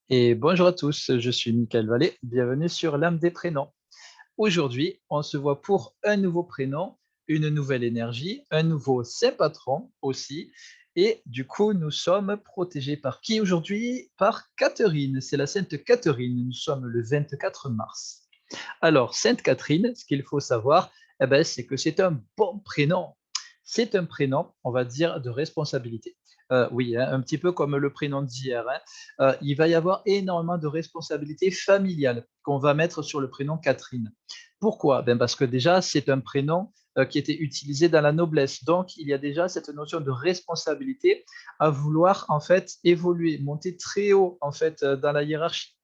Et bonjour à tous, je suis Michael Vallée, bienvenue sur l'âme des prénoms. Aujourd'hui, on se voit pour un nouveau prénom, une nouvelle énergie, un nouveau saint patron aussi. Et du coup, nous sommes protégés par qui aujourd'hui? Par Catherine, c'est la sainte Catherine, nous sommes le 24 mars. Alors, sainte Catherine, ce qu'il faut savoir, c'est que c'est un bon prénom. C'est un prénom, on va dire, de responsabilité. Oui, hein, un petit peu comme le prénom d'hier, hein. Il va y avoir énormément de responsabilités familiales qu'on va mettre sur le prénom Catherine. Pourquoi? Parce que déjà, c'est un prénom qui était utilisé dans la noblesse. Donc, il y a déjà cette notion de responsabilité à vouloir en fait évoluer, monter très haut en fait dans la hiérarchie,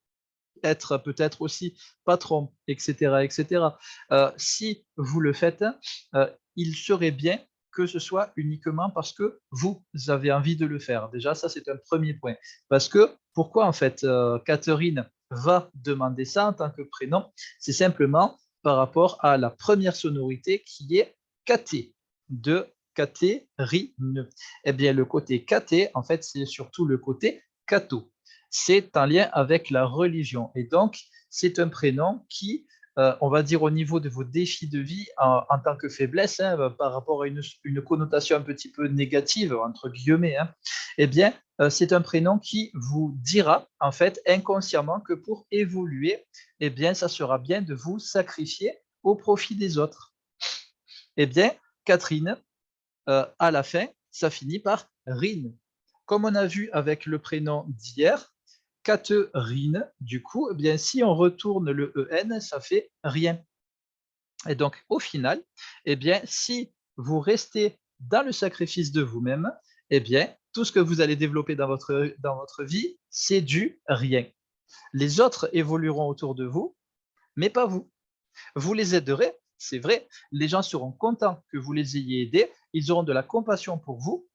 être peut-être aussi patron, etc., etc. Si vous le faites, il serait bien que ce soit uniquement parce que vous avez envie de le faire. Déjà, ça, c'est un premier point. Parce que pourquoi, en fait, Catherine va demander ça en tant que prénom? C'est simplement par rapport à la première sonorité qui est caté, de Catherine. Eh bien, le côté caté, en fait, c'est surtout le côté catho, c'est un lien avec la religion. Et donc, c'est un prénom qui, on va dire au niveau de vos défis de vie en tant que faiblesse, hein, par rapport à une connotation un petit peu négative, entre guillemets, hein, eh bien, c'est un prénom qui vous dira, en fait, inconsciemment, que pour évoluer, eh bien, ça sera bien de vous sacrifier au profit des autres. Eh bien, Catherine, à la fin, ça finit par Rine. Comme on a vu avec le prénom d'hier, Catherine, du coup, eh bien, si on retourne le EN, ça fait rien. Et donc, au final, eh bien, si vous restez dans le sacrifice de vous-même, eh bien, tout ce que vous allez développer dans votre vie, c'est du rien. Les autres évolueront autour de vous, mais pas vous. Vous les aiderez, c'est vrai, les gens seront contents que vous les ayez aidés, ils auront de la compassion pour vous,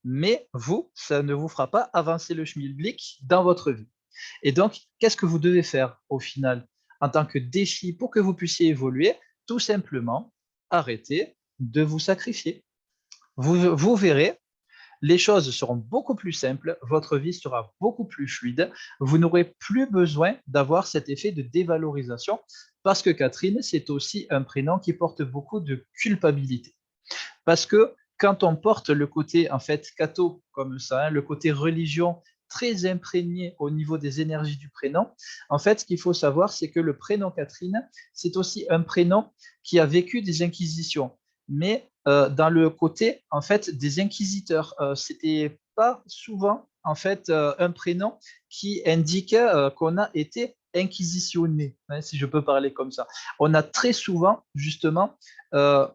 mais vous, ça ne vous fera pas avancer le schmilblick dans votre vie. Et donc, qu'est-ce que vous devez faire au final en tant que défi pour que vous puissiez évoluer? Tout simplement, arrêtez de vous sacrifier. Vous verrez, les choses seront beaucoup plus simples, votre vie sera beaucoup plus fluide, vous n'aurez plus besoin d'avoir cet effet de dévalorisation parce que Catherine, c'est aussi un prénom qui porte beaucoup de culpabilité. Parce que quand on porte le côté, en fait, catho, comme ça, hein, le côté religion très imprégné au niveau des énergies du prénom, en fait, ce qu'il faut savoir, c'est que le prénom Catherine, c'est aussi un prénom qui a vécu des inquisitions, mais dans le côté, en fait, des inquisiteurs. C'était pas souvent, en fait, un prénom qui indiquait qu'on a été inquisitionné, hein, si je peux parler comme ça. On a très souvent, justement, euh,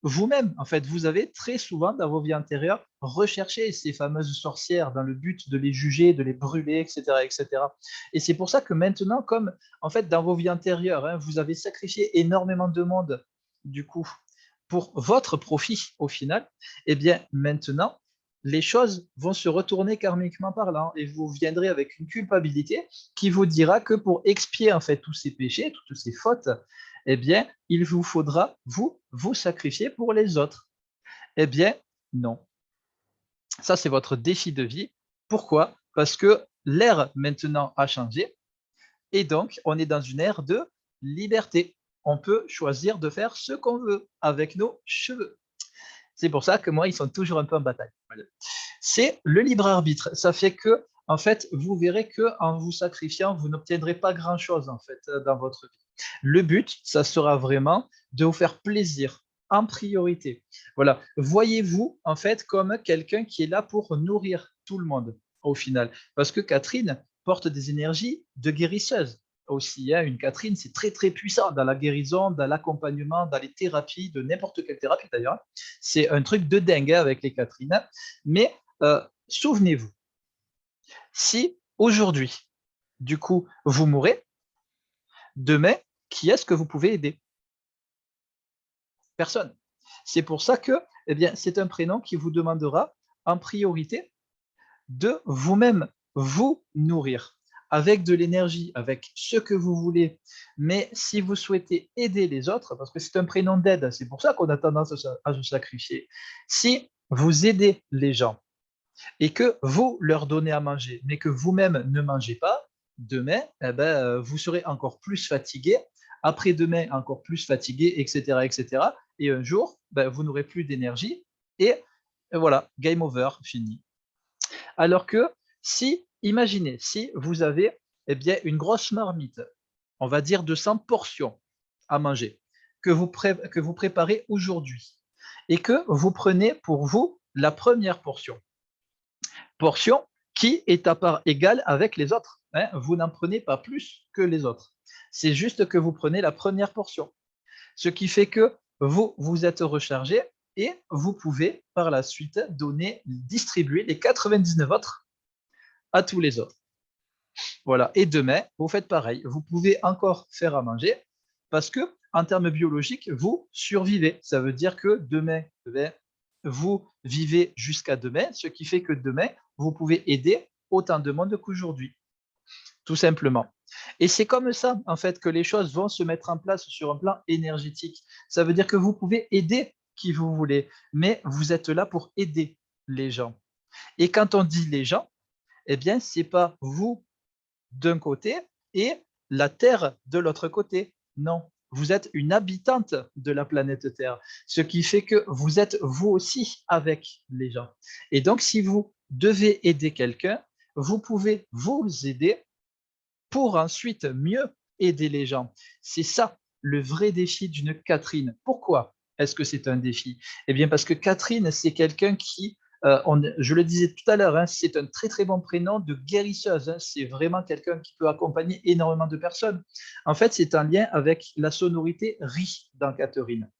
vous-même, en fait, vous avez très souvent dans vos vies antérieures recherché ces fameuses sorcières dans le but de les juger, de les brûler, etc., etc. Et cetera. Et c'est pour ça que maintenant, comme en fait dans vos vies antérieures, hein, vous avez sacrifié énormément de monde, du coup, pour votre profit au final, eh bien maintenant, les choses vont se retourner karmiquement parlant et vous viendrez avec une culpabilité qui vous dira que pour expier en fait tous ces péchés, toutes ces fautes, eh bien, il vous faudra vous sacrifier pour les autres. Eh bien, non. Ça, c'est votre défi de vie. Pourquoi? Parce que l'ère maintenant a changé et donc on est dans une ère de liberté. On peut choisir de faire ce qu'on veut avec nos cheveux. C'est pour ça que moi, ils sont toujours un peu en bataille. Voilà. C'est le libre arbitre. Ça fait que, en fait, vous verrez que en vous sacrifiant, vous n'obtiendrez pas grand-chose en fait dans votre vie. Le but, ça sera vraiment de vous faire plaisir en priorité. Voilà. Voyez-vous en fait comme quelqu'un qui est là pour nourrir tout le monde au final, parce que Catherine porte des énergies de guérisseuse aussi, hein. Une Catherine, c'est très très puissant dans la guérison, dans l'accompagnement, dans les thérapies, de n'importe quelle thérapie d'ailleurs. C'est un truc de dingue hein, avec les Catherine. Mais souvenez-vous, si aujourd'hui, du coup, vous mourrez, demain, qui est-ce que vous pouvez aider? Personne. C'est pour ça que, eh bien, c'est un prénom qui vous demandera en priorité de vous-même vous nourrir avec de l'énergie, avec ce que vous voulez. Mais si vous souhaitez aider les autres, parce que c'est un prénom d'aide, c'est pour ça qu'on a tendance à se sacrifier. Si vous aidez les gens et que vous leur donnez à manger, mais que vous-même ne mangez pas, demain, eh ben, vous serez encore plus fatigué, après-demain, encore plus fatigué, etc., etc. Et un jour, ben, vous n'aurez plus d'énergie et voilà, game over, fini. Alors que si, imaginez, si vous avez eh bien, une grosse marmite, on va dire de 100 portions à manger, que vous préparez aujourd'hui, et que vous prenez pour vous la première portion qui est à part égale avec les autres. Hein. Vous n'en prenez pas plus que les autres. C'est juste que vous prenez la première portion. Ce qui fait que vous, vous êtes rechargé et vous pouvez par la suite distribuer les 99 autres à tous les autres. Voilà. Et demain, vous faites pareil. Vous pouvez encore faire à manger parce que, en termes biologiques, vous survivez. Ça veut dire que demain, vous vivez jusqu'à demain, ce qui fait que demain, vous pouvez aider autant de monde qu'aujourd'hui, tout simplement. Et c'est comme ça, en fait, que les choses vont se mettre en place sur un plan énergétique. Ça veut dire que vous pouvez aider qui vous voulez, mais vous êtes là pour aider les gens. Et quand on dit les gens, eh bien, ce n'est pas vous d'un côté et la Terre de l'autre côté. Non, vous êtes une habitante de la planète Terre, ce qui fait que vous êtes vous aussi avec les gens. Et donc, si vous devez aider quelqu'un, vous pouvez vous aider pour ensuite mieux aider les gens. C'est ça le vrai défi d'une Catherine. Pourquoi est-ce que c'est un défi? Eh bien, parce que Catherine, c'est quelqu'un qui, je le disais tout à l'heure, hein, c'est un très très bon prénom de guérisseuse. Hein, c'est vraiment quelqu'un qui peut accompagner énormément de personnes. En fait, c'est un lien avec la sonorité Ri dans Catherine.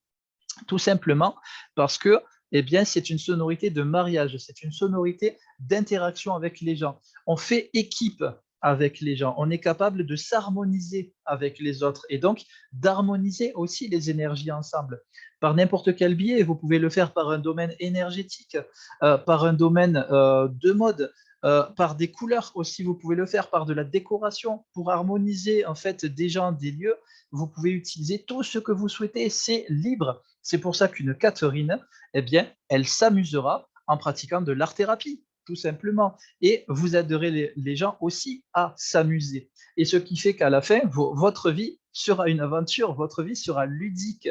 Tout simplement parce que eh bien, c'est une sonorité de mariage, c'est une sonorité d'interaction avec les gens. On fait équipe avec les gens, on est capable de s'harmoniser avec les autres et donc d'harmoniser aussi les énergies ensemble. Par n'importe quel biais, vous pouvez le faire par un domaine énergétique, par un domaine de mode, par des couleurs aussi, vous pouvez le faire par de la décoration pour harmoniser en fait des gens, des lieux. Vous pouvez utiliser tout ce que vous souhaitez, c'est libre. C'est pour ça qu'une Catherine, eh bien, elle s'amusera en pratiquant de l'art-thérapie, tout simplement. Et vous aiderez les gens aussi à s'amuser. Et ce qui fait qu'à la fin, votre vie sera une aventure, votre vie sera ludique.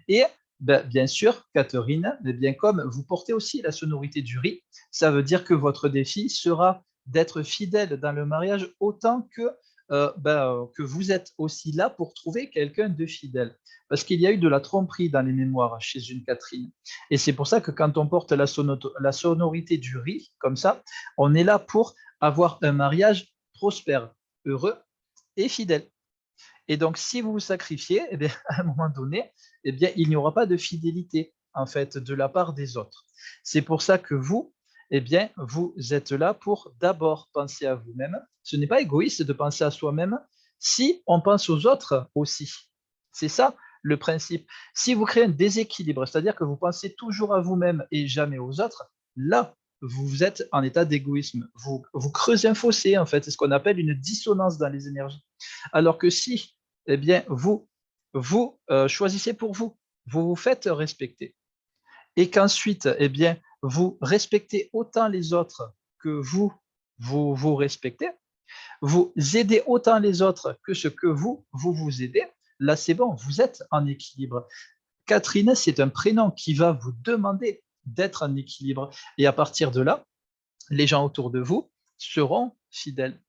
Et ben, bien sûr, Catherine, eh bien, comme vous portez aussi la sonorité du riz, ça veut dire que votre défi sera d'être fidèle dans le mariage autant que vous êtes aussi là pour trouver quelqu'un de fidèle. Parce qu'il y a eu de la tromperie dans les mémoires chez une Catherine. Et c'est pour ça que quand on porte la sonorité du riz, comme ça, on est là pour avoir un mariage prospère, heureux et fidèle. Et donc, si vous vous sacrifiez, eh bien, à un moment donné, eh bien, il n'y aura pas de fidélité, en fait, de la part des autres. C'est pour ça que vous, eh bien, vous êtes là pour d'abord penser à vous-même. Ce n'est pas égoïste de penser à soi-même si on pense aux autres aussi. C'est ça le principe. Si vous créez un déséquilibre, c'est-à-dire que vous pensez toujours à vous-même et jamais aux autres, là, vous êtes en état d'égoïsme. Vous creusez un fossé, en fait. C'est ce qu'on appelle une dissonance dans les énergies. Alors que si eh bien, vous choisissez pour vous, vous vous faites respecter. Et qu'ensuite, eh bien, vous respectez autant les autres que vous respectez, vous aidez autant les autres que ce que vous aidez, là, c'est bon, vous êtes en équilibre. Catherine, c'est un prénom qui va vous demander d'être en équilibre. Et à partir de là, les gens autour de vous seront fidèles.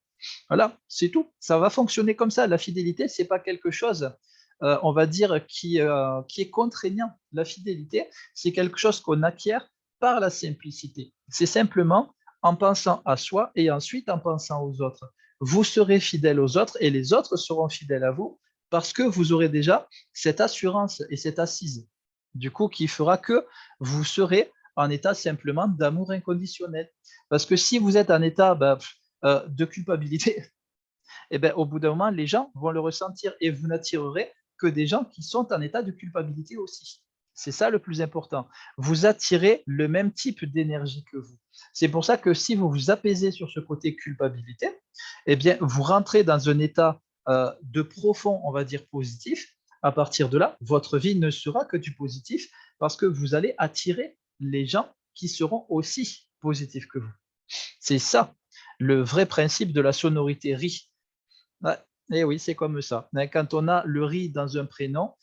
Voilà, c'est tout. Ça va fonctionner comme ça. La fidélité, c'est pas quelque chose, on va dire, qui est contraignant. La fidélité, c'est quelque chose qu'on acquiert par la simplicité. C'est simplement en pensant à soi et ensuite en pensant aux autres. Vous serez fidèle aux autres et les autres seront fidèles à vous parce que vous aurez déjà cette assurance et cette assise, du coup, qui fera que vous serez en état simplement d'amour inconditionnel. Parce que si vous êtes en état de culpabilité, eh ben, au bout d'un moment, les gens vont le ressentir et vous n'attirerez que des gens qui sont en état de culpabilité aussi. C'est ça le plus important. Vous attirez le même type d'énergie que vous. C'est pour ça que si vous vous apaisez sur ce côté culpabilité, eh bien, vous rentrez dans un état de profond, on va dire, positif. À partir de là, votre vie ne sera que du positif parce que vous allez attirer les gens qui seront aussi positifs que vous. C'est ça le vrai principe de la sonorité Ri. Ouais, et oui, c'est comme ça. Mais quand on a le riz dans un prénom,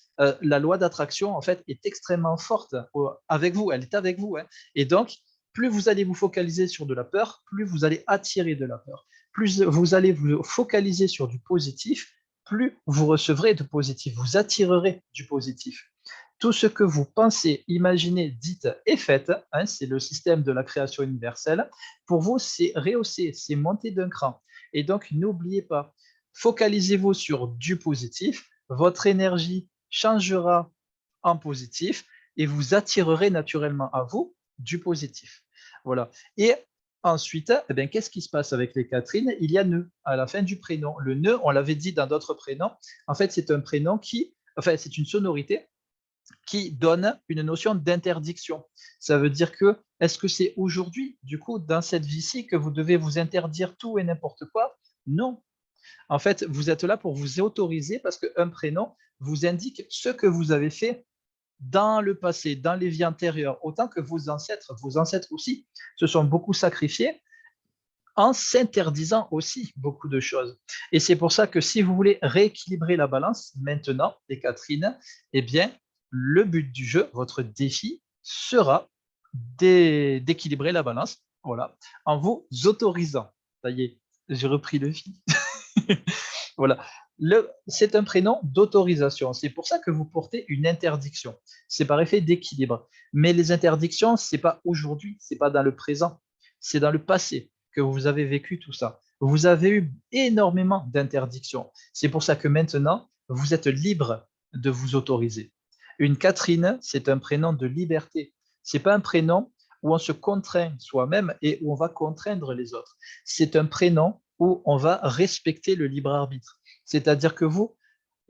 la loi d'attraction, en fait, est extrêmement forte avec vous. Elle est avec vous, hein. Et donc, plus vous allez vous focaliser sur de la peur, plus vous allez attirer de la peur. Plus vous allez vous focaliser sur du positif, plus vous recevrez de positif. Vous attirerez du positif. Tout ce que vous pensez, imaginez, dites et faites, hein, c'est le système de la création universelle. Pour vous, c'est rehausser, c'est monter d'un cran. Et donc, n'oubliez pas, focalisez-vous sur du positif, votre énergie changera en positif et vous attirerez naturellement à vous du positif. Voilà. Et ensuite, eh bien, qu'est-ce qui se passe avec les Catherine? Il y a nœud à la fin du prénom. Le nœud, on l'avait dit dans d'autres prénoms, en fait, c'est un prénom qui, enfin, c'est une sonorité qui donne une notion d'interdiction. Ça veut dire que, est-ce que c'est aujourd'hui, du coup, dans cette vie-ci, que vous devez vous interdire tout et n'importe quoi? Non. En fait, vous êtes là pour vous autoriser parce qu'un prénom vous indique ce que vous avez fait dans le passé, dans les vies antérieures, autant que vos ancêtres aussi, se sont beaucoup sacrifiés en s'interdisant aussi beaucoup de choses. Et c'est pour ça que si vous voulez rééquilibrer la balance maintenant, les Catherine, eh bien, le but du jeu, votre défi, sera d'équilibrer la balance, voilà, en vous autorisant. Ça y est, j'ai repris le fil. Voilà. C'est un prénom d'autorisation. C'est pour ça que vous portez une interdiction. C'est par effet d'équilibre. Mais les interdictions, ce n'est pas aujourd'hui, ce n'est pas dans le présent, c'est dans le passé que vous avez vécu tout ça. Vous avez eu énormément d'interdictions. C'est pour ça que maintenant, vous êtes libre de vous autoriser. Une Catherine, c'est un prénom de liberté. Ce n'est pas un prénom où on se contraint soi-même et où on va contraindre les autres. C'est un prénom où on va respecter le libre arbitre. C'est-à-dire que vous,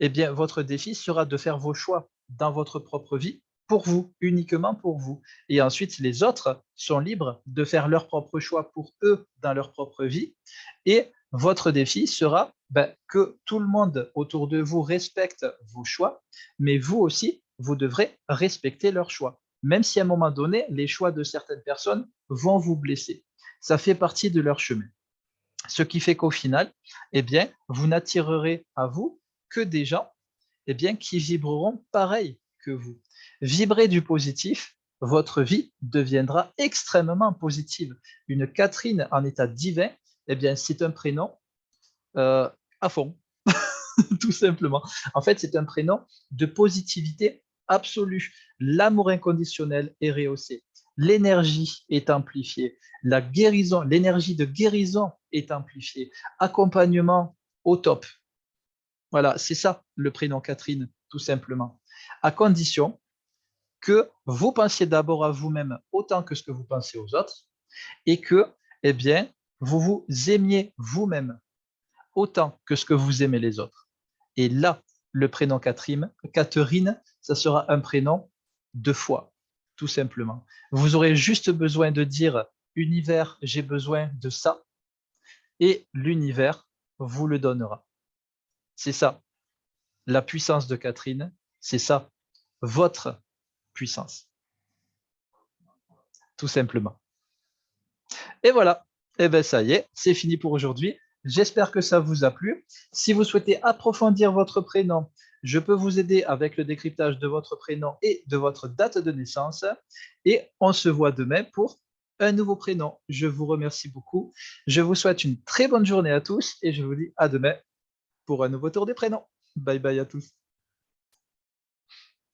eh bien, votre défi sera de faire vos choix dans votre propre vie pour vous, uniquement pour vous. Et ensuite, les autres sont libres de faire leurs propres choix pour eux dans leur propre vie. Et votre défi sera que tout le monde autour de vous respecte vos choix, mais vous aussi, vous devrez respecter leurs choix. Même si à un moment donné, les choix de certaines personnes vont vous blesser. Ça fait partie de leur chemin. Ce qui fait qu'au final, eh bien, vous n'attirerez à vous que des gens eh bien, qui vibreront pareil que vous. Vibrez du positif, votre vie deviendra extrêmement positive. Une Catherine en état divin, eh bien, c'est un prénom euh, à fond, tout simplement. En fait, c'est un prénom de positivité absolue. L'amour inconditionnel est rehaussé. L'énergie est amplifiée. La guérison, l'énergie de guérison est amplifiée. Accompagnement au top. Voilà, c'est ça le prénom Catherine, tout simplement. À condition que vous pensiez d'abord à vous-même autant que ce que vous pensez aux autres et que, eh bien, vous vous aimiez vous-même autant que ce que vous aimez les autres. Et là, le prénom Catherine, ça sera un prénom de foi, tout simplement. Vous aurez juste besoin de dire univers, j'ai besoin de ça, et l'univers vous le donnera. C'est ça, la puissance de Catherine, c'est ça, votre puissance, tout simplement. Et voilà, et bien ça y est, c'est fini pour aujourd'hui. J'espère que ça vous a plu. Si vous souhaitez approfondir votre prénom, je peux vous aider avec le décryptage de votre prénom et de votre date de naissance. Et on se voit demain pour un nouveau prénom. Je vous remercie beaucoup. Je vous souhaite une très bonne journée à tous et je vous dis à demain pour un nouveau tour des prénoms. Bye bye à tous.